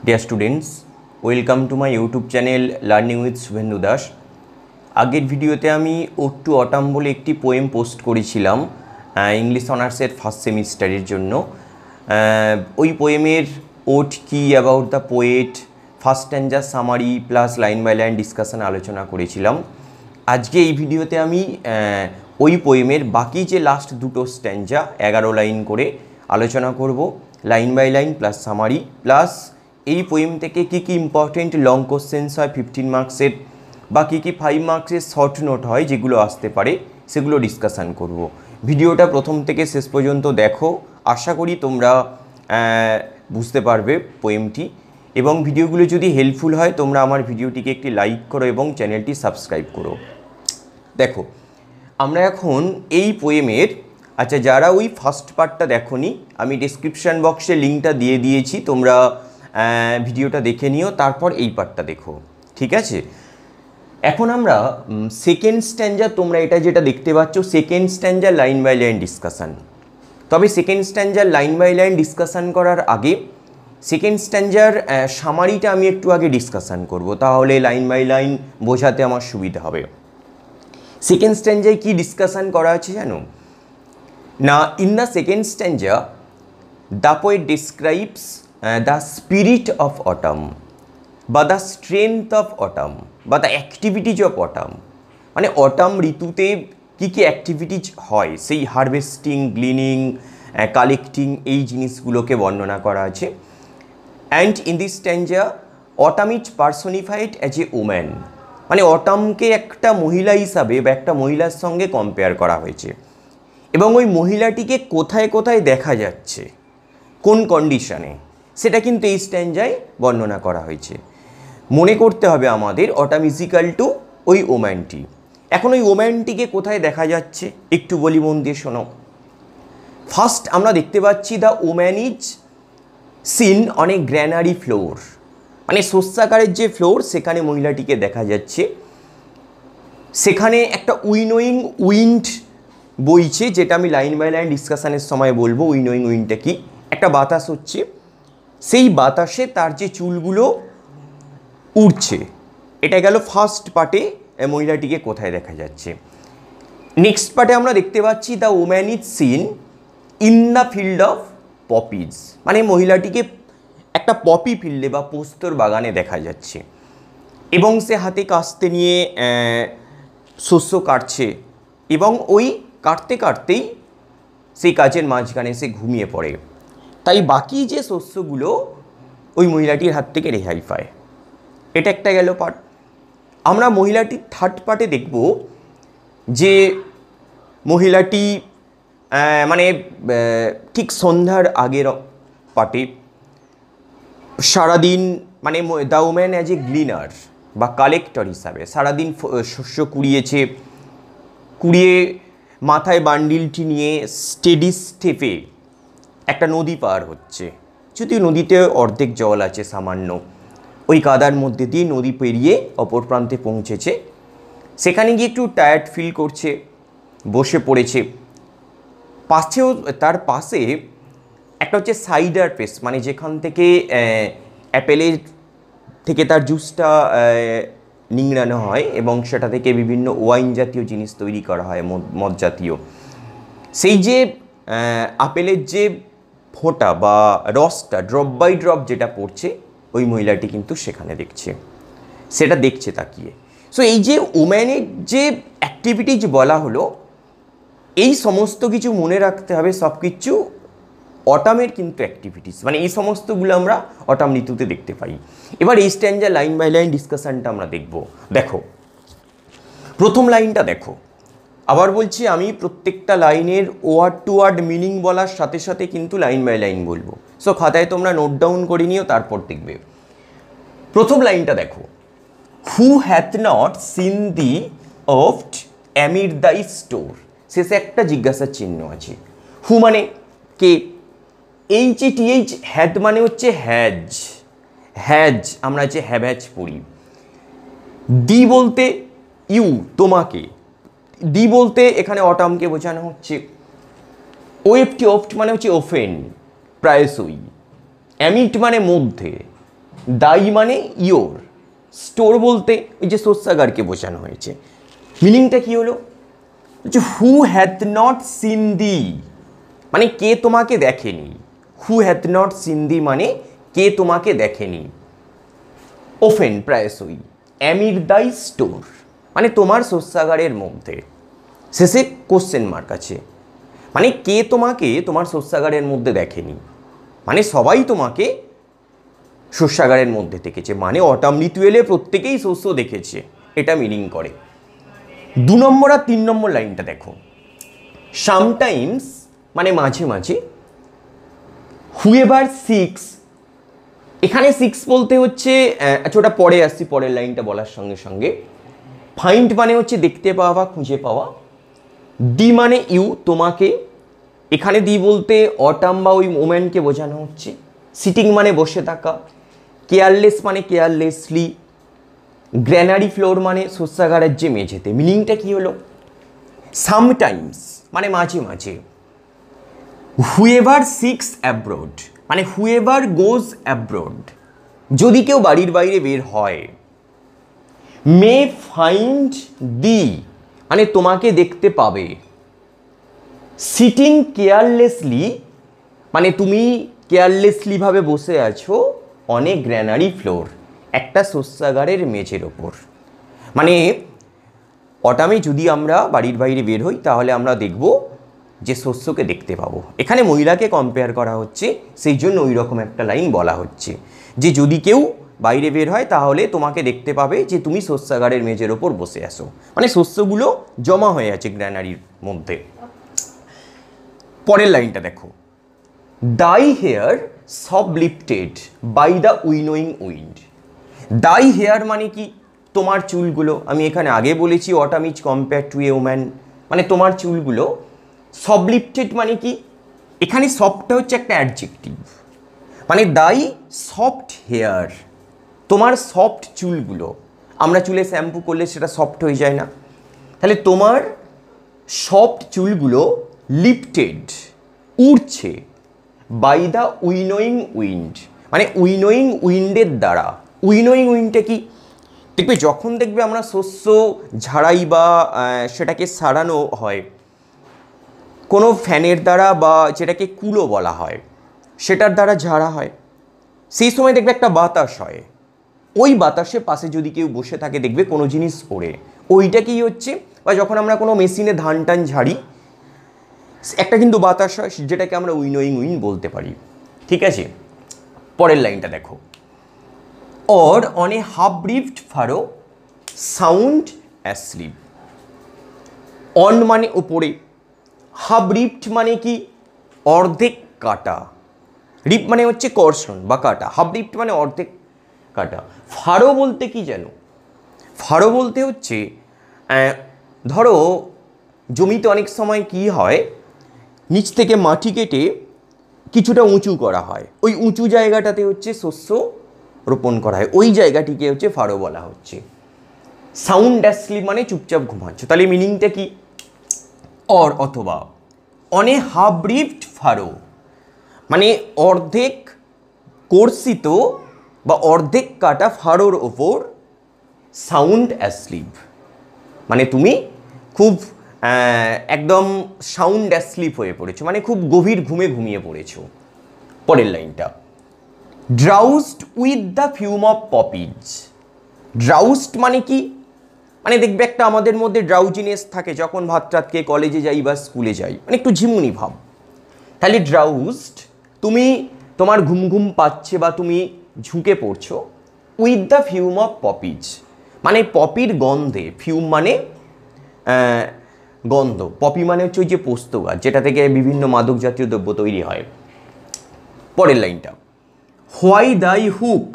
Dear students, welcome to my YouTube channel Learning with Subhendu Das. আগের ভিডিওতে আমি ode to autumn বলে একটি পোয়েম পোস্ট করেছিলাম ইংলিশ অনার্সের ফার্স্ট সেমিস্টারের জন্য। ওই পোয়েমের ওড কি, about the poet, first stanza summary plus line by line discussion আলোচনা করেছিলাম। আজকে এই ভিডিওতে আমি ওই পোয়েমের বাকি যে লাস্ট দুটো স্ট্যাঞ্জা 11 লাইন করে আলোচনা করব, line by line plus summary, plus এই পোয়েম থেকে কী কী ইম্পর্টেন্ট লং কোশ্চেন্স হয় 15 মার্কসের বা কী কী 5 মার্কসের শর্ট নোট হয় যেগুলো আসতে পারে সেগুলো ডিসকাশান করব। ভিডিওটা প্রথম থেকে শেষ পর্যন্ত দেখো, আশা করি তোমরা বুঝতে পারবে পোয়েমটি, এবং ভিডিওগুলো যদি হেল্পফুল হয় তোমরা আমার ভিডিওটিকে একটি লাইক করো এবং চ্যানেলটি সাবস্ক্রাইব করো। দেখো, আমরা এখন এই পোয়েমের যারা ওই ফার্স্ট পার্টটা দেখোনি, আমি ডেসক্রিপশান বক্সে লিঙ্কটা দিয়ে দিয়েছি, তোমরা ভিডিওটা দেখে নিও, তারপর এই পার্টটা দেখো, ঠিক আছে? এখন আমরা সেকেন্ড স্ট্যাঞ্জা, তোমরা এটা যেটা দেখতে পাচ্ছ second stanza line by line discussion. তবে সেকেন্ড স্ট্যাঞ্জার লাইন বাই লাইন ডিসকাশান করার আগে সেকেন্ড স্ট্যাঞ্জার সামারিটা আমি একটু আগে ডিসকাশান করব, তাহলে লাইন বাই লাইন বোঝাতে আমার সুবিধা হবে। সেকেন্ড স্ট্যাঞ্জায় কি ডিসকাশান করা আছে জানো না? In the second stanza the poet describes the spirit of autumn বা দ্য স্ট্রেংথ অফ অটাম বা দ্য অ্যাক্টিভিটিজ অফ অটাম। মানে অটাম ঋতুতে কী কী অ্যাক্টিভিটিজ হয়, সেই হারভেস্টিং, গ্লিনিং, কালেক্টিং, এই জিনিসগুলোকে বর্ণনা করা আছে। And in this stanza autumn is personified as a woman, মানে অটামকে একটা মহিলা হিসাবে বা একটা মহিলার সঙ্গে কম্পেয়ার করা হয়েছে, এবং ওই মহিলাটিকে কোথায় কোথায় দেখা যাচ্ছে, কোন কন্ডিশনে, সেটা কিন্তু এই স্ট্যাঞ্জায় বর্ণনা করা হয়েছে। মনে করতে হবে আমাদের অটাম ইজ ইকুয়াল টু ওই ওম্যানটি। এখন ওই ওম্যানটিকে কোথায় দেখা যাচ্ছে একটু বলি, মন দিয়ে শোনো। ফার্স্ট আমরা দেখতে পাচ্ছি the woman is seen on a granary floor, মানে শস্যাগারের যে ফ্লোর সেখানে মহিলাটিকে দেখা যাচ্ছে। সেখানে একটা উইনোয়িং উইন্ড বইছে, যেটা আমি লাইন বাই লাইন ডিসকাশানের সময় বলবো। উইনোয়িং উইন্ডটা কি? একটা বাতাস হচ্ছে, সেই বাতাসে তার যে চুলগুলো উড়ছে। এটা গেল ফার্স্ট পার্টে মহিলাটিকে কোথায় দেখা যাচ্ছে। নেক্সট পার্টে আমরা দেখতে পাচ্ছি the woman is seen in the field of poppies, মানে মহিলাটিকে একটা পপি ফিল্ডে বা পোস্তর বাগানে দেখা যাচ্ছে, এবং সে হাতে কাস্তে নিয়ে শস্য কাটছে, এবং ওই কাটতে কাটতেই সেই কাজের মাঝখানে সে ঘুমিয়ে পড়ে। তাই বাকি যে শস্যগুলো ওই মহিলাটির হাত থেকে রেহাই পায়। এটা একটা গেল পার্ট। আমরা মহিলাটির থার্ড পার্টে দেখব যে মহিলাটি মানে ঠিক সন্ধ্যার আগের পার্টে সারাদিন, মানে দ্য ওম্যান অ্যাজ এ গ্লিনার বা কালেক্টর হিসাবে সারাদিন শস্য কুড়িয়ে মাথায় বান্ডিলটি নিয়ে স্টেডি স্টেপে একটা নদী পার হচ্ছে। যদিও নদীতে অর্ধেক জল আছে সামান্য, ওই কাদার মধ্যে দিয়ে নদী পেরিয়ে অপর প্রান্তে পৌঁছেছে। সেখানে গিয়ে একটু টায়ার্ড ফিল করছে, বসে পড়েছে। পাশেও, তার পাশে একটা হচ্ছে সাইডার প্রেস, মানে যেখান থেকে অ্যাপেলের থেকে তার জুসটা নিংড়ানো হয় এবং সেটা থেকে বিভিন্ন ওয়াইন জাতীয় জিনিস তৈরি করা হয়, মদ জাতীয়। সেই যে আপেলের যে ফোঁটা বা রসটা ড্রপ বাই ড্রপ যেটা পড়ছে, ওই মহিলাটি কিন্তু সেখানে দেখছে, সেটা দেখছে তাকিয়ে। সো এই যে ওম্যানের যে অ্যাক্টিভিটিজ বলা হলো, এই সমস্ত কিছু মনে রাখতে হবে, সব কিছু অটামের কিন্তু অ্যাক্টিভিটিস, মানে এই সমস্তগুলো আমরা অটাম ঋতুতে দেখতে পাই। এবার এই স্ট্যাঞ্জা লাইন বাই লাইন ডিসকাশানটা আমরা দেখব। দেখো, প্রথম লাইনটা দেখো, আবার বলছি আমি প্রত্যেকটা লাইনের ওয়ার্ড টু ওয়ার্ড মিনিং বলার সাথে সাথে কিন্তু লাইন বাই লাইন বলবো। সো খাতায় তোমরা নোট ডাউন করে নিও, তারপর দেখবে। প্রথম লাইনটা দেখো, who hath not seen thee oft amid the store. শেষে একটা জিজ্ঞাসার চিহ্ন আছে। হু মানে কে, HETH, হ্যাথ মানে হচ্ছে হ্যাজ, হ্যাজ আমরা যে হ্যাভ্যাজ পড়ি। দি বলতে ইউ, তোমাকে। দি বলতে এখানে অটামকে বোঝানো হচ্ছে। ওফট মানে হচ্ছে ওফেন, প্রায়শই। অ্যামিড মানে মধ্যে, দাই মানে ইয়োর, স্টোর বলতে ওই যে শস্যাগারকে বোঝানো হয়েছে। মিনিংটা কি হলো? হু হ্যাথ নট সিন দি মানে কে তোমাকে দেখেনি। হু হ্যাথ নট সিন দি মানে কে তোমাকে দেখেনি। ওফেন প্রায়শই, অ্যামির দাই স্টোর মানে তোমার শস্যাগারের মধ্যে। শেষে কোশ্চেন মার্ক আছে, মানে কে তোমাকে তোমার শস্যাগারের মধ্যে দেখেনি, মানে সবাই তোমাকে শস্যাগারের মধ্যে দেখেছে, মানে অটাম ঋতু এলে প্রত্যেকেই শস্য দেখেছে, এটা মিনিং করে। 2 নম্বর আর 3 নম্বর লাইনটা দেখো। সামটাইমস মানে মাঝে মাঝে, হুয়েভার সিক্স, এখানে সিক্স বলতে হচ্ছে আচ্ছা ওটা পরে আসছি, পরের লাইনটা বলার সঙ্গে সঙ্গে। ফাইন্ড মানে হচ্ছে দেখতে পাওয়া বা খুঁজে পাওয়া। ডি মানে ইউ তোমাকে, এখানে দি বলতে অটাম বা ওই মোমেন্টকে বোঝানো হচ্ছে। সিটিং মানে বসে থাকা। কেয়ারলেস মানে কেয়ারলেসলি। গ্র্যানারি ফ্লোর মানে শস্যাগারের যে মেঝেতে। মিনিংটা কি হলো? সামটাইমস মানে মাঝে মাঝে, হুয়েভার সিক্স অ্যাব্রোড মানে হুয়েভার গোজ অ্যাব্রোড যদি কেউ বাড়ির বাইরে বের হয়। মে ফাইন্ড দি মানে তোমাকে দেখতে পাবে। সিটিং কেয়ারলেসলি মানে তুমি কেয়ারলেসলি ভাবে বসে আছো অনেক গ্র্যানারি ফ্লোর একটা শস্যাগারের মেঝের ওপর। মানে অটামে যদি আমরা বাড়ির বাইরে বের হই তাহলে আমরা দেখব যে শস্যকে দেখতে পাবো। এখানে মহিলাকে কম্পেয়ার করা হচ্ছে, সেই জন্য ওই রকম একটা লাইন বলা হচ্ছে যে যদি কেউ বাইরে বের হয় তাহলে তোমাকে দেখতে পাবে যে তুমি শস্যাগারের মেঝের ওপর বসে আসো, মানে শস্যগুলো জমা হয়ে আছে গ্র্যানারির মধ্যে। পরের লাইনটা দেখো। দাই হেয়ার সব lifted by the winnowing wind. Thy hair মানে কি? তোমার চুলগুলো। আমি এখানে আগে বলেছি autumn is compare to a woman, মানে তোমার চুলগুলো। সব লিফটেড মানে কি? এখানে সফটটা হচ্ছে একটা অ্যাডজেক্টিভ, মানে দাই সফট হেয়ার, তোমার সফট চুলগুলো। আমরা চুলে শ্যাম্পু করলে সেটা সফট হয়ে যায় না, তাহলে তোমার সফট চুলগুলো লিফটেড উড়ছে বাই দ্য উইনোয়িং উইন্ড মানে উইনোয়িং উইন্ডের দ্বারা। উইনোয়িং উইন্ডটা কি? দেখবে যখন দেখবে আমরা শস্য ঝাড়াই বা সেটাকে সারানো হয় কোনো ফ্যানের দ্বারা বা যেটাকে কুলো বলা হয় সেটার দ্বারা ঝাড়া হয়, সেই সময় দেখবে একটা বাতাস হয়। ওই বাতাসের পাশে যদি কেউ বসে থাকে দেখবে কোনো জিনিস ওড়ে, ওইটা কি হচ্ছে? বা যখন আমরা কোনো মেশিনে ধান টান ঝাড়ি একটা কিন্তু বাতাস হয়, যেটাকে আমরা উইনোয়িং উইন্ড বলতে পারি। ঠিক আছে, পরের লাইনটা দেখো। Or on a half briefed furrow sound asleep. On মানে ওপরে, হাফ রিফট মানে কি? অর্ধেক কাটা। রিপ মানে হচ্ছে কর্ষণ বা কাটা, হাফ রিফট মানে অর্ধেক কাটা। ফারো বলতে কি জানো? ফারো বলতে হচ্ছে ধরো জমিতে অনেক সময় কি হয়, নিচ থেকে মাটি কেটে কিছুটা উঁচু করা হয়, ওই উঁচু জায়গাটাতে হচ্ছে শস্য রোপণ করা হয়, ওই জায়গাটিকে হচ্ছে ফারো বলা হচ্ছে। সাউন্ড অ্যাসলিপ মানে চুপচাপ ঘুমাচ্ছ, তাহলে মিনিংটা কি? অর অথবা on a half briefed Faro মানে অর্ধেক কর্ষিত বা অর্ধেক কাটা ফারোর ওপর সাউন্ড অ্যাসলিপ মানে তুমি খুব একদম সাউন্ড অ্যাসলিপ হয়ে পড়েছো, মানে খুব গভীর ঘুমে ঘুমিয়ে পড়েছো। পরের লাইনটা। ড্রাউজড উইথ দ্য ফিউম অফ পপিজ। ড্রাউজড মানে কি? মানে দেখবে একটা আমাদের মধ্যে ড্রাউজিনেস থাকে যখন ভাত রাত খেয়ে কলেজে যাই বা স্কুলে যাই, মানে একটু ঝিমুনি ভাব। তাহলে ড্রাউজড তুমি তোমার ঘুম ঘুম পাচ্ছে বা তুমি ঝুঁকে পড়ছো। With the fume of poppies মানে পপির গন্ধে, ফিউম মানে গন্ধ, পপি মানে হচ্ছে ওই যে পোস্ত গাছ যেটা থেকে বিভিন্ন মাদক জাতীয় দ্রব্য তৈরি হয়। পরের লাইনটা। হোয়াই দাই হুক।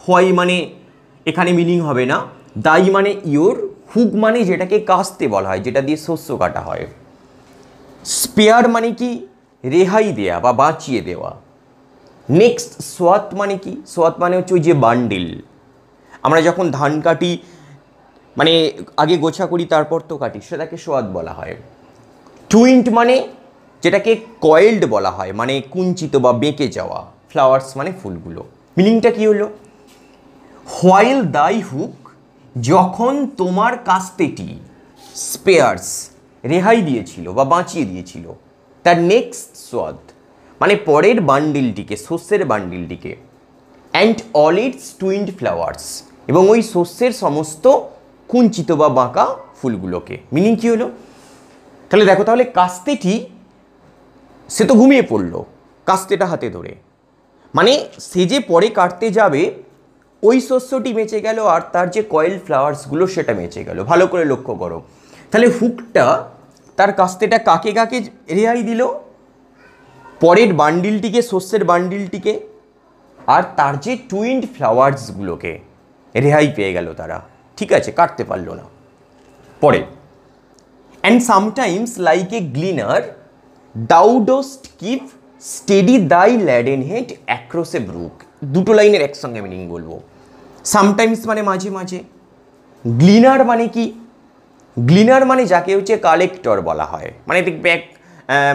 হোয়াই মানে এখানে মিনিং হবে না, দাই মানে ইয়োর, হুক মানে যেটাকে কাস্তে বলা হয়, যেটা দিয়ে শস্য কাটা হয়। স্পেয়ার মানে কি? রেহাই দেয়া বা বাঁচিয়ে দেওয়া। নেক্সট সোয়াত মানে কি? সোয়াত মানে হচ্ছে ওই যে বান্ডিল, আমরা যখন ধান কাটি মানে আগে গোছা করি তারপর তো কাটি, সেটাকে সোয়াত বলা হয়। টুইন্ট মানে যেটাকে কয়েলড বলা হয়, মানে কুঞ্চিত বা বেঁকে যাওয়া। ফ্লাওয়ার্স মানে ফুলগুলো। মিনিংটা কি হলো? হোয়াইল দাই হুক, যখন তোমার কাস্তেটি, স্পেয়ার্স, রেহাই দিয়েছিল বা বাঁচিয়ে দিয়েছিল, তার নেক্সট সোয়াদ মানে পরের বান্ডিলটিকে, শস্যের বান্ডিলটিকে, অ্যান্ড অল ইটস টুইন্ড ফ্লাওয়ার্স, এবং ওই শস্যের সমস্ত কুঞ্চিত বা বাঁকা ফুলগুলোকে। মিনিং কী হলো? তাহলে দেখো, তাহলে কাস্তেটি, সে তো ঘুমিয়ে পড়লো কাস্তেটা হাতে ধরে, মানে সে যে পরে কাটতে যাবে ওই শস্যটি বেঁচে গেল, আর তার যে কয়েল ফ্লাওয়ার্সগুলো সেটা বেঁচে গেল। ভালো করে লক্ষ্য করো, তাহলে হুকটা তার কাস্তেটা কাকে কাকে রেহাই দিল? পরের বান্ডিলটিকে, শস্যের বান্ডিলটিকে, আর তার যে টুইন্ড ফ্লাওয়ার্সগুলোকে রেহাই পেয়ে গেল তারা। ঠিক আছে, কাটতে পারলো না। পরে, অ্যান্ড সামটাইমস লাইক এ গ্লিনার দাউ ডোস্ট কিপ স্টেডি দাই ল্যাডেন হেড অ্যাক্রস এ ব্রুক। দুটো লাইনের একসঙ্গে মিনিং বলবো। সামটাইমস মানে মাঝে মাঝে, গ্লিনার মানে কি? গ্লিনার মানে যাকে হচ্ছে কালেক্টর বলা হয়। মানে দেখবে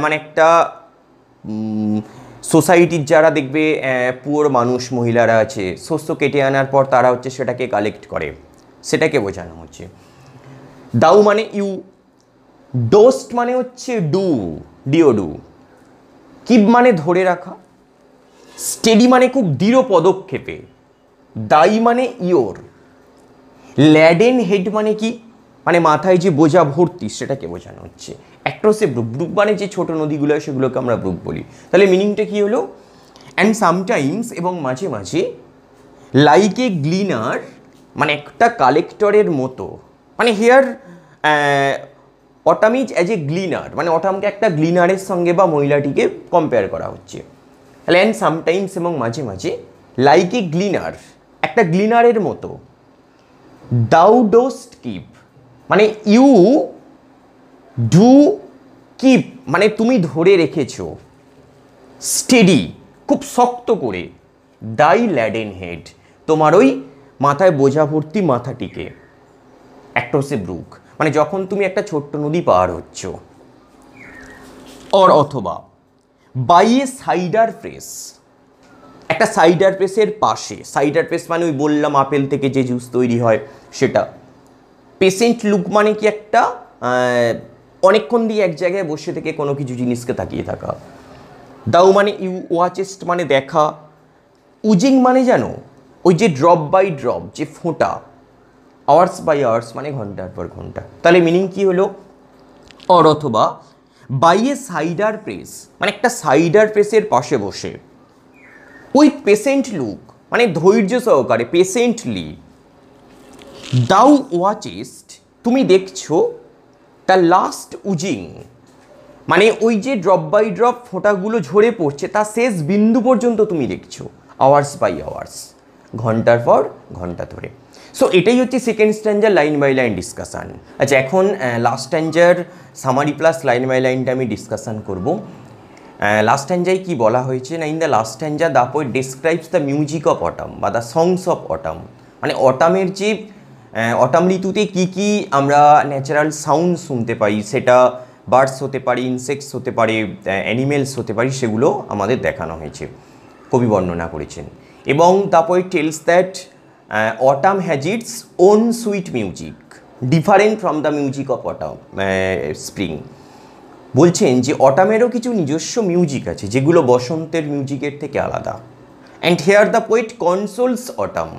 মানে একটা সোসাইটির যারা দেখবে পুয়োর মানুষ, মহিলারা আছে, শস্য কেটে আনার পর তারা হচ্ছে সেটাকে কালেক্ট করে, সেটাকে বোঝানো হচ্ছে। দাউ মানে ইউ, ডোস্ট মানে হচ্ছে ডু, ডিও, কিপ মানে ধরে রাখা, স্টেডি মানে খুব দৃঢ় পদক্ষেপে, দাই মানে ইয়োর, ল্যাডেন হেড মানে কি? মানে মাথায় যে বোঝা ভর্তি, সেটাকে বোঝানো হচ্ছে। অ্যাক্রসে ব্রুক, ব্রুক মানে যে ছোটো নদীগুলো সেগুলোকে আমরা ব্রুক বলি। তাহলে মিনিংটা কী হলো? অ্যান্ড সামটাইমস, এবং মাঝে মাঝে, লাইক এ গ্লিনার মানে একটা কালেক্টরের মতো, মানে here autumn is as a gleaner, মানে অটামকে একটা গ্লিনারের সঙ্গে বা মহিলাটিকে কম্পেয়ার করা হচ্ছে। তাহলে অ্যান্ড সামটাইমস এবং মাঝে মাঝে, লাইক এ গ্লিনার একটা গ্লিনারের মতো, দাউ ডোস্ট কিপ মানে ইউ ডু কিপ মানে তুমি ধরে রেখেছো, স্টেডি খুব শক্ত করে, দাই ল্যাডেন হেড তোমার ওই মাথায় বোঝা ভর্তি মাথাটিকে, অ্যাক্রস এ ব্রুক মানে যখন তুমি একটা ছোট্ট নদী পার হচ্ছ। অথবা বাই এ সাইডার প্রেস, একটা সাইডার প্রেসের পাশে, সাইডার প্রেস মানে ওই বললাম আপেল থেকে যে জুস তৈরি হয় সেটা। পেশেন্ট লুক মানে কি? একটা অনেকক্ষণ দিয়ে এক জায়গায় বসে থেকে কোনো কিছু জিনিসকে তাকিয়ে থাকা। দাউ মানে ইউ, ওয়াচেস্ট মানে দেখা, উজিং মানে জানো ওই যে ড্রপ বাই ড্রপ যে ফোঁটা, আওয়ার্স বাই আওয়ার্স মানে ঘন্টার পর ঘন্টা। তাহলে মিনিং কি হলো? অথবা বাই এ সাইডার প্রেস মানে একটা সাইডার প্রেসের পাশে বসে, উইথ পেশেন্ট লুক মানে ধৈর্য সহকারে, পেশেন্টলি, দাউ ওয়াচেস্ট তুমি দেখছো, দ্য লাস্ট উজিং মানে ওই যে ড্রপ বাই ড্রপ ফোঁটাগুলো ঝরে পড়ছে তার শেষ বিন্দু পর্যন্ত তুমি দেখছো, আওয়ার্স বাই আওয়ার্স ঘন্টার পর ঘন্টা ধরে। সো এটাই হচ্ছে সেকেন্ড স্ট্যাঞ্জার লাইন বাই লাইন ডিসকাশান। আচ্ছা, এখন লাস্ট স্ট্যাঞ্জার সামারি প্লাস লাইন বাই লাইনটা আমি ডিসকাশান করবো। লাস্ট স্ট্যাঞ্জায় কী বলা হয়েছে না, in the last stanza the poet describes the music of autumn বা দ্য সংস অফ অটাম, মানে অটামের যে অটাম ঋতুতে কী কী আমরা ন্যাচারাল সাউন্ড শুনতে পাই, সেটা বার্ডস হতে পারে, ইনসেক্টস হতে পারে, অ্যানিমেলস হতে পারে, সেগুলো আমাদের দেখানো হয়েছে, কবি বর্ণনা করেছেন। এবং the poet tells that autumn has its own sweet music different from the music of autumn spring. বলছেন যে অটামেরও কিছু নিজস্ব মিউজিক আছে যেগুলো বসন্তের মিউজিকের থেকে আলাদা। And here the poet consoles autumn,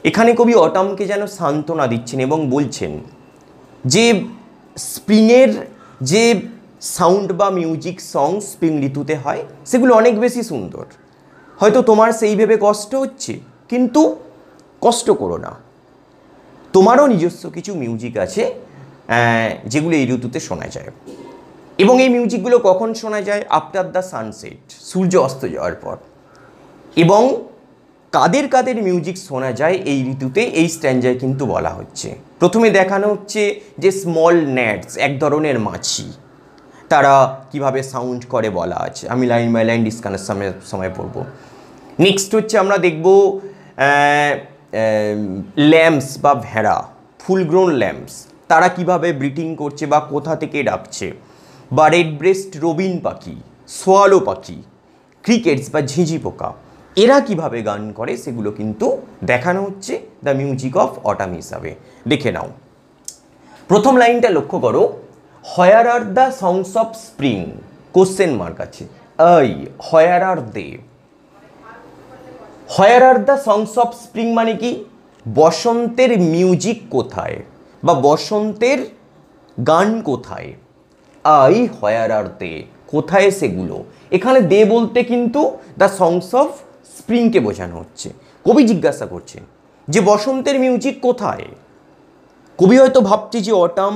এখানে কবি অটামকে যেন সান্ত্বনা দিচ্ছেন এবং বলছেন যে স্প্রিংয়ের যে সাউন্ড বা মিউজিক সং স্প্রিং ঋতুতে হয় সেগুলো অনেক বেশি সুন্দর। হয়তো তোমার সেই ভেবে কষ্ট হচ্ছে, কিন্তু কষ্ট করো না, তোমারও নিজস্ব কিছু মিউজিক আছে যেগুলো এই ঋতুতে শোনা যায়। এবং এই মিউজিকগুলো কখন শোনা যায়? আফটার দ্য সানসেট, সূর্য অস্ত যাওয়ার পর। এবং কাদের কাদের মিউজিক শোনা যায় এই ঋতুতে, এই স্ট্যাঞ্জায় কিন্তু বলা হচ্ছে। প্রথমে দেখানো হচ্ছে যে স্মল ন্যাটস, এক ধরনের মাছি, তারা কিভাবে সাউন্ড করে বলা আছে, আমি লাইন বাই লাইন ডিসকানের সময় পড়ব। নেক্সট হচ্ছে আমরা দেখব ল্যাম্পস বা ভেড়া, ফুল গ্রোন ল্যাম্পস, তারা কিভাবে ব্রিডিং করছে বা কোথা থেকে ডাকছে। বা রেড ব্রেস্ট রবিন পাখি, সোয়ালো পাখি, ক্রিকেটস বা ঝিঁঝি পোকা, এরা কিভাবে গান করে সেগুলো কিন্তু দেখানো হচ্ছে দ্য মিউজিক অফ অটাম হিসাবে। দেখে নাও, প্রথম লাইনটা লক্ষ্য করো, where are the songs of spring, question mark আছে, এই where are they, where are the songs of spring মানে কি, বসন্তের মিউজিক কোথায় বা বসন্তের গান কোথায়, আই হোয়ার আর দে, কোথায় সেগুলো। এখানে দে বলতে কিন্তু দ্য সংস অফ স্প্রিংকে বোঝানো হচ্ছে। কবি জিজ্ঞাসা করছেন যে বসন্তের মিউজিক কোথায়। কবি হয়তো ভাবছে যে অটাম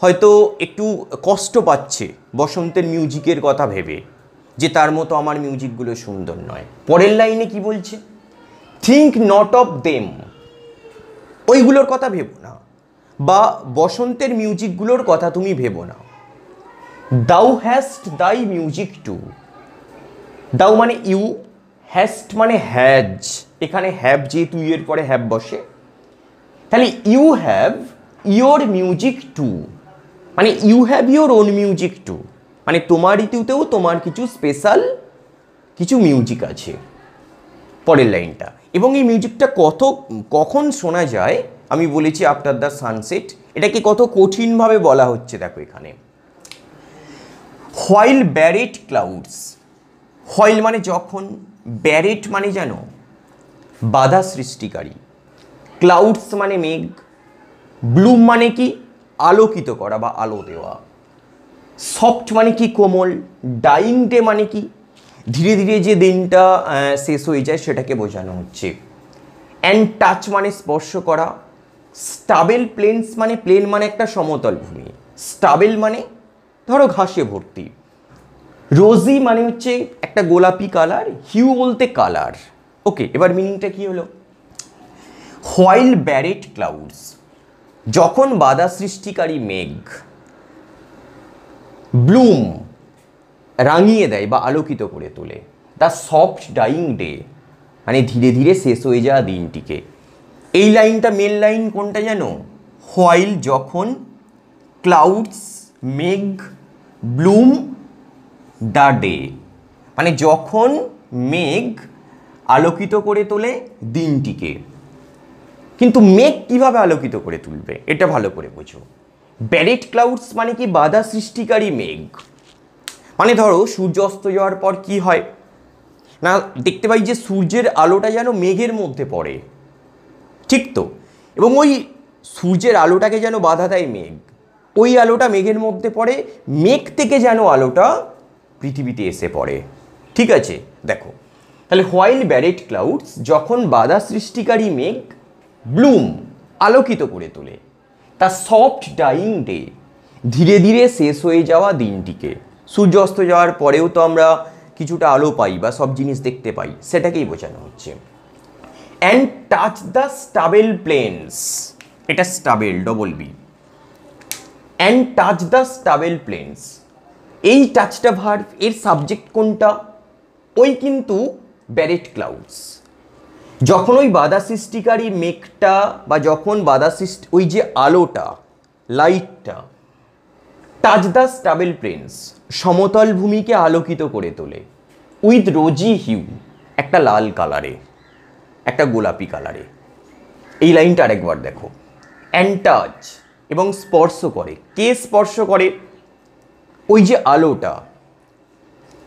হয়তো একটু কষ্ট পাচ্ছে বসন্তের মিউজিকের কথা ভেবে, যে তার মতো আমার মিউজিকগুলো সুন্দর নয়। পরের লাইনে কি বলছে, থিঙ্ক নট অফ দেম, ওইগুলোর কথা ভেবো না, বা বসন্তের মিউজিকগুলোর কথা তুমি ভেবো না। দাউ হ্যাস্ট দাই মিউজিক টু, দাউ মানে ইউ, হ্যাস্ট মানে হ্যাজ, এখানে হ্যাভ যেহেতু এর পরে হ্যাভ বসে, তাহলে you have your music too, মানে you have your own music too, মানে তোমার ঋতুতেও তোমার কিছু স্পেশাল কিছু মিউজিক আছে। পরের লাইনটা, এবং এই মিউজিকটা কখন শোনা যায়, আমি বলেছি আফটার দ্য সানসেট। এটাকে কত কঠিনভাবে বলা হচ্ছে দেখো এখানে, হোয়াইল ব্যারেট ক্লাউডস, হোয়াইল মানে যখন, ব্যারেট মানে জানো বাধা সৃষ্টিকারী, ক্লাউডস মানে মেঘ, ব্লুম মানে কি আলোকিত করা বা আলো দেওয়া, সফট মানে কি কোমল, ডাইং ডে মানে কি ধীরে ধীরে যে দিনটা শেষ হয়ে যায় সেটাকে বোঝানো হচ্ছে, অ্যান্ড টাচ মানে স্পর্শ করা, স্টাবেল প্লেন্স মানে প্লেন মানে একটা সমতল ভূমি, স্টাবেল মানে ধরো ঘাসে ভর্তি, রোজি মানে হচ্ছে একটা গোলাপি কালার, হিউ বলতে কালার। ওকে, এবার মিনিংটা কি হলো, হোয়াইল ব্যারেট ক্লাউডস, যখন বাধা সৃষ্টিকারী মেঘ, ব্লুম রাঙিয়ে দেয় বা আলোকিত করে তোলে, দ্য সফট ডাইং ডে মানে ধীরে ধীরে শেষ হয়ে যাওয়া দিনটিকে। এই লাইনটা মেন লাইন কোনটা জানো, হোয়াইল যখন, ক্লাউডস মেঘ, ব্লুম দ্য ডে মানে যখন মেঘ আলোকিত করে তোলে দিনটিকে। কিন্তু মেঘ কিভাবে আলোকিত করে তুলবে এটা ভালো করে বোঝো। ব্যারেট ক্লাউডস মানে কি বাধা সৃষ্টিকারী মেঘ, মানে ধরো সূর্য অস্ত যাওয়ার পর কি হয় না, দেখতে পাই যে সূর্যের আলোটা যেন মেঘের মধ্যে পড়ে, ঠিক তো, এবং ওই সূর্যের আলোটাকে যেন বাধা দেয় মেঘ, ওই আলোটা মেঘের মধ্যে পড়ে, মেঘ থেকে যেন আলোটা পৃথিবীতে এসে পড়ে। ঠিক আছে, দেখো তাহলে হোয়াইল ব্যারেট ক্লাউডস যখন বাধা সৃষ্টিকারী মেঘ, ব্লুম আলোকিত করে তোলে, তা সফট ডাইং ডে ধীরে ধীরে শেষ হয়ে যাওয়া দিনটিকে। সূর্য অস্ত যাওয়ার পরেও তো আমরা কিছুটা আলো পাই বা সব জিনিস দেখতে পাই, সেটাকেই বোঝানো হচ্ছে। And touch the stubble plains, এটা stubble double B, and touch the stubble plains, এই টাচটা ভার্ব, এর সাবজেক্ট কোনটা, ওই কিন্তু ব্যারেট ক্লাউডস, যখন ওই বাধা সৃষ্টিকারী মেঘটা বা যখন বাধা সৃষ্টি ওই যে আলোটা লাইটটা, টাচ দ্য স্টাবেল প্লেন্স সমতল ভূমিকে আলোকিত করে তোলে, উইথ রোজি হিউ একটা লাল কালারে, একটা গোলাপি কালারে। এই লাইনটা আরেকবার দেখো, অ্যান্ড টাচ এবং স্পর্শ করে, কে স্পর্শ করে, ওই যে আলোটা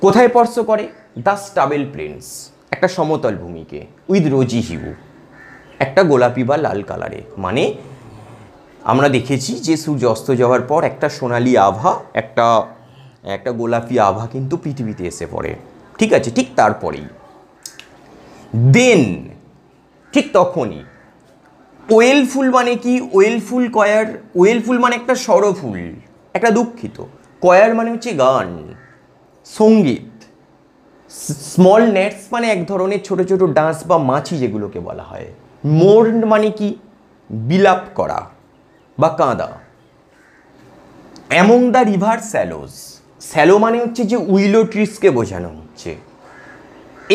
কোথায় স্পর্শ করে, দ্য স্টাবেল প্লেন্স একটা সমতল ভূমিকে, উইথ রোজি হিউ একটা গোলাপি বা লাল কালারে। মানে আমরা দেখেছি যে সূর্য অস্ত যাওয়ার পর একটা সোনালি আভা, একটা গোলাপি আভা কিন্তু পৃথিবীতে এসে পড়ে। ঠিক আছে, ঠিক তারপরেই দেন, ঠিক তখনই, ওয়েলফুল মানে কি, ওয়েলফুল কয়ার, ওয়েলফুল মানে একটা স্বরফুল, একটা দুঃখিত, কয়ার মানে হচ্ছে গান সঙ্গীত, স্মল নেটস মানে এক ধরনের ছোট ছোট ডান্স বা মাছি যেগুলোকে বলা হয়, মোর্ন মানে কি বিলাপ করা বা কাঁদা, অ্যামং দ্য রিভার স্যালোস, স্যালো মানে হচ্ছে যে উইলো ট্রিসকে বোঝানো হচ্ছে।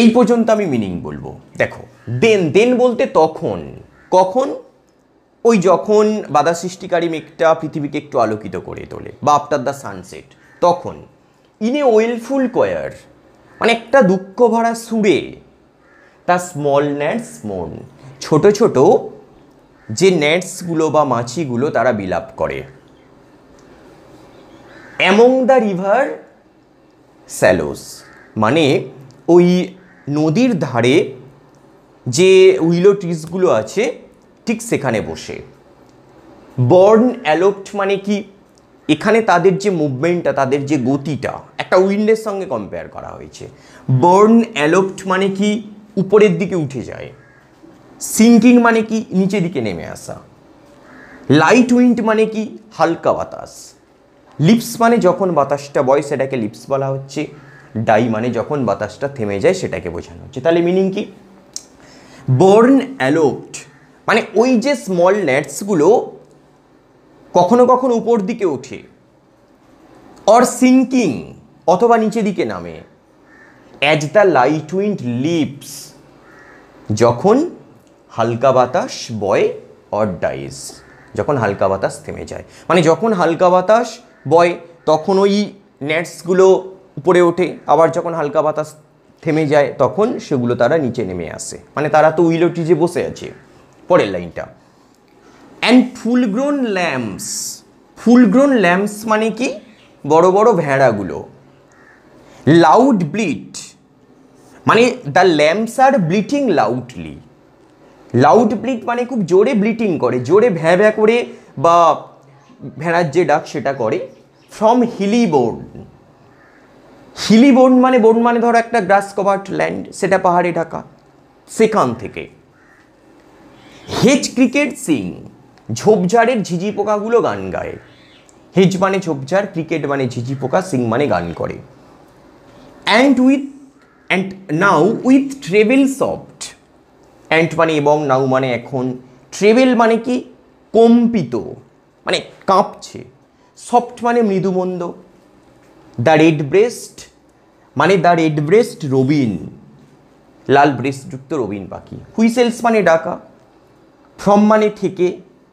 এই পর্যন্ত আমি মিনিং বলবো। দেখো দেন, দেন বলতে তখন, কখন, ওই যখন বাধা সৃষ্টিকারী মেঘটা পৃথিবীকে একটু আলোকিত করে তোলে বা আফটার দ্য সানসেট, তখন, ইন এ ওয়েলফুল কয়ার মানে একটা দুঃখ ভরা সুরে, দ্য স্মল ন্যাটস মোর্ন, ছোট ছোট যে ন্যাটসগুলো বা মাছিগুলো তারা বিলাপ করে। অ্যামং দ্য রিভার স্যালোস, মানে ওই নদীর ধারে যে উইলো ট্রিজগুলো আছে ঠিক সেখানে বসে। বর্ন অ্যালোপ্ট মানে কি, এখানে তাদের যে মুভমেন্টটা, তাদের যে গতিটা একটা উইন্ডের সঙ্গে কম্পেয়ার করা হয়েছে। বর্ন অ্যালোপ্ট মানে কি, উপরের দিকে উঠে যায়। সিঙ্কিং মানে কি, নিচের দিকে নেমে আসা। লাইট উইন্ড মানে কি, হালকা বাতাস। লিপস মানে যখন বাতাসটা বয় সেটাকে লিপস বলা হচ্ছে। ডাই মানে যখন বাতাসটা থেমে যায় সেটাকে বোঝানো হচ্ছে। তাহলে মিনিং কি, বর্ন অ্যালোপ্ট মানে ওই যে স্মল ন্যাটসগুলো কখনো কখনো উপর দিকে ওঠে, অর সিঙ্কিং অথবা নিচে দিকে নামে। As the light wind leaps, যখন হালকা বাতাস বয়, অর ডাইজ যখন হালকা বাতাস থেমে যায়। মানে যখন হালকা বাতাস বয় তখন ওই নেটসগুলো উপরে ওঠে, আবার যখন হালকা বাতাস থেমে যায় তখন সেগুলো তারা নিচে নেমে আসে। মানে তারা তো উইলো ট্রিজে বসে আছে। পরের লাইনটা, and full grown lambs, full grown lambs মানে কি, বড় বড় ভেড়াগুলো। লাউড ব্লিট মানে the lambs are bleating loudly. Loud bleat মানে খুব জোরে ব্লিটিং করে, জোরে ভ্যাঁ ভ্যাঁ করে বা ভেড়ার যে ডাক সেটা করে। From hilly bourn, hilly bourn মানে, বোর্ন মানে ধরো একটা গ্রাস কভার্ড ল্যান্ড, সেটা পাহাড়ে ঢাকা, সেখান থেকে। হেজ ক্রিকেট সিং, ঝোপঝাড়ের ঝিঝি পোকাগুলো গান গায়। হেজ মানে ঝোপঝাড়, ক্রিকেট মানে ঝিঝি পোকা, সিং মানে গান করে। And now with travel soft, and মানে এবং, নাও মানে এখন, ট্রেভেল মানে কি কম্পিত মানে কাঁপছে, সফট মানে মৃদুমন্দ। দ্য রেড ব্রেস্ট মানে দ্য রেড ব্রেস্ট রবিন, লাল ব্রেস্টযুক্ত রবিন পাখি। হুইসেলস মানে ডাকা। ফ্রম মানে থেকে।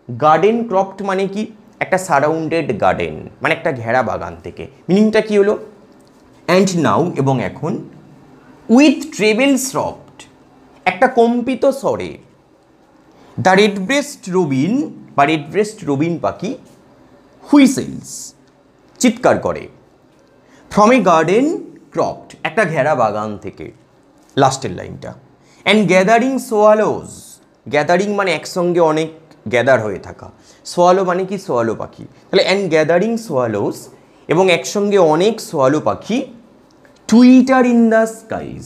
গার্ডেন ক্রপ্ট মানে কি, একটা সারাউন্ডেড গার্ডেন মানে একটা ঘেরা বাগান থেকে। মিনিংটা কি হলো, অ্যান্ড নাও এবং এখন, উইথ ট্রেভেল সফট একটা কম্পিত স্বরে, দ্য রেড ব্রেস্ট রবিন বা রেড ব্রেস্ট রবিন পাখি হুইসেলস চিৎকার করে। ফ্রম এ গার্ডেন ক্রপ্ট একটা ঘেরা বাগান থেকে। লাস্টের লাইনটা, অ্যান্ড গ্যাদারিং সোয়ালোজ, গ্যাদারিং মানে একসঙ্গে অনেক গ্যাদার হয়ে থাকা, সোয়ালো মানে কি সোয়ালো পাখি। তাহলে অ্যান্ড গ্যাদারিং সোয়ালোজ এবং একসঙ্গে অনেক সোয়ালো পাখি, টুইটার ইন দ্য স্কাইজ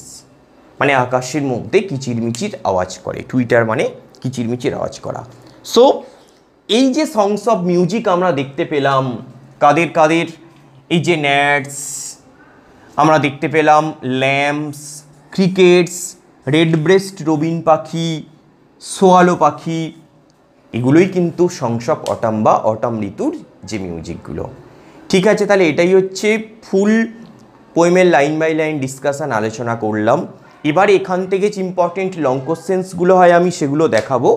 মানে আকাশের মধ্যে কিচিরমিচির আওয়াজ করে। টুইটার মানে কিচিরমিচির আওয়াজ করা। সো এই যে সংস অফ মিউজিক আমরা দেখতে পেলাম, কাদের কাদের, এই যে ন্যাটস আমরা দেখতে পেলাম, lamps, crickets, red breast Robin পাখি, সোয়ালো পাখি, এগুলোই কিন্তু সংস অফ অটাম বা অটাম ঋতুর যে মিউজিকগুলো। ঠিক আছে, তাহলে এটাই হচ্ছে ফুল পোয়েমের লাইন বাই লাইন ডিসকাশান আলোচনা করলাম। এবার এখান থেকে যে ইম্পর্টেন্ট লং কোশ্চেন্সগুলো হয় আমি সেগুলো দেখাবো।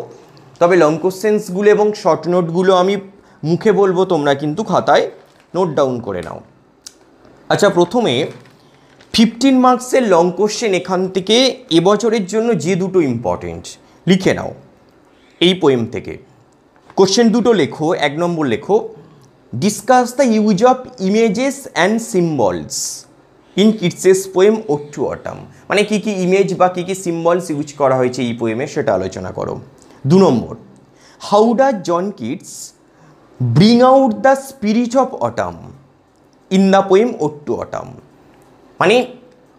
তবে লং কোশ্চেন্সগুলো এবং শর্ট নোটগুলো আমি মুখে বলবো, তোমরা কিন্তু খাতায় নোট ডাউন করে নাও। আচ্ছা, প্রথমে 15 মার্কসের লং কোশ্চেন এখান থেকে এবছরের জন্য যে দুটো ইম্পর্টেন্ট লিখে নাও এই পোয়েম থেকে। কোশ্চেন দুটো লেখো। 1 নম্বর লেখো, discuss the use of images and symbols in Keats's poem ode to autumn, মানে কী কী ইমেজ বা কী কী সিম্বলস ইউজ করা হয়েছে এই পোয়েমে সেটা আলোচনা করো। 2 নম্বর, how does John Keats bring out the spirit of autumn in the poem ode to autumn, মানে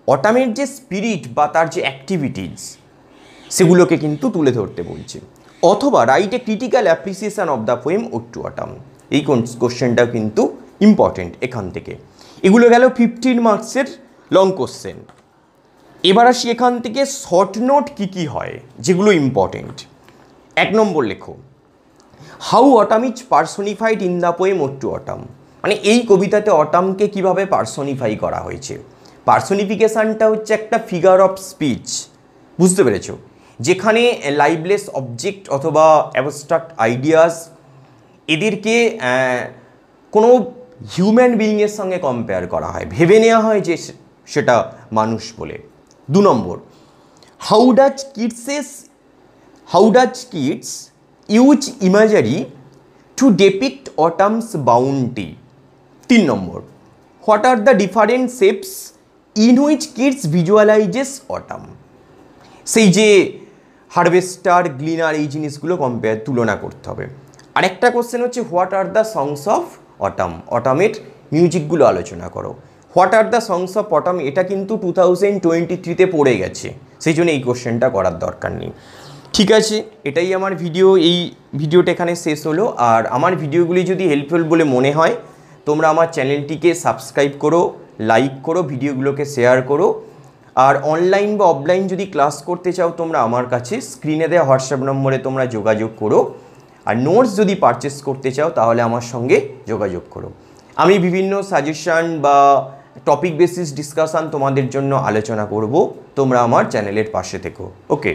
অটামের যে স্পিরিট বা তার যে অ্যাক্টিভিটিস সেগুলোকে কিন্তু তুলে ধরতে বলছে। অথবা write a critical appreciation of the poem ode to Autumn, এই কোশ্চেনটাও কিন্তু ইম্পর্টেন্ট এখান থেকে। এগুলো গেল 15 মার্কসের লং কোশ্চেন। এবার আসি এখান থেকে শর্ট নোট কী কী হয় যেগুলো ইম্পর্টেন্ট। 1 নম্বর লেখো, how autumn is personified in the poem ode to autumn, মানে এই কবিতাতে অটামকে কিভাবে পার্সোনিফাই করা হয়েছে। পার্সোনিফিকেশানটা হচ্ছে একটা ফিগার অফ স্পিচ, বুঝতে পেরেছো, যেখানে লাইভলেস অবজেক্ট অথবা অ্যাবস্ট্রাক্ট আইডিয়াস এদেরকে কোনো হিউম্যান বিইংয়ের সঙ্গে কম্পেয়ার করা হয়, ভেবে নেওয়া হয় যে সেটা মানুষ বলে। 2 নম্বর, how does Keats use imagery to depict autumn's bounty. 3 নম্বর, what are the different shapes in which Keats visualizes autumn. সেই যে হারভেস্টার, গ্লিনার, এই জিনিসগুলো তুলনা করতে হবে। আরেকটা কোশ্চেন হচ্ছে what are the songs of autumn, অটামের মিউজিকগুলো আলোচনা করো। What are the songs of autumn এটা কিন্তু 2023-তে পড়ে গেছে, সেই জন্য এই কোশ্চেনটা করার দরকার নেই। ঠিক আছে, এটাই আমার ভিডিও। এই ভিডিওটা এখানে শেষ হলো। আর আমার ভিডিওগুলি যদি হেল্পফুল বলে মনে হয় তোমরা আমার চ্যানেলটিকে সাবস্ক্রাইব করো, লাইক করো, ভিডিওগুলোকে শেয়ার করো। আর অনলাইন বা অফলাইন যদি ক্লাস করতে চাও তোমরা আমার কাছে স্ক্রিনে দেওয়া হোয়াটসঅ্যাপ নম্বরে তোমরা যোগাযোগ করো। আর নোটস যদি পারচেস করতে চাও তাহলে আমার সঙ্গে যোগাযোগ করো। আমি বিভিন্ন সাজেশান বা টপিক বেসিস ডিসকাশান তোমাদের জন্য আলোচনা করব। তোমরা আমার চ্যানেলের পাশে থেকো। ওকে।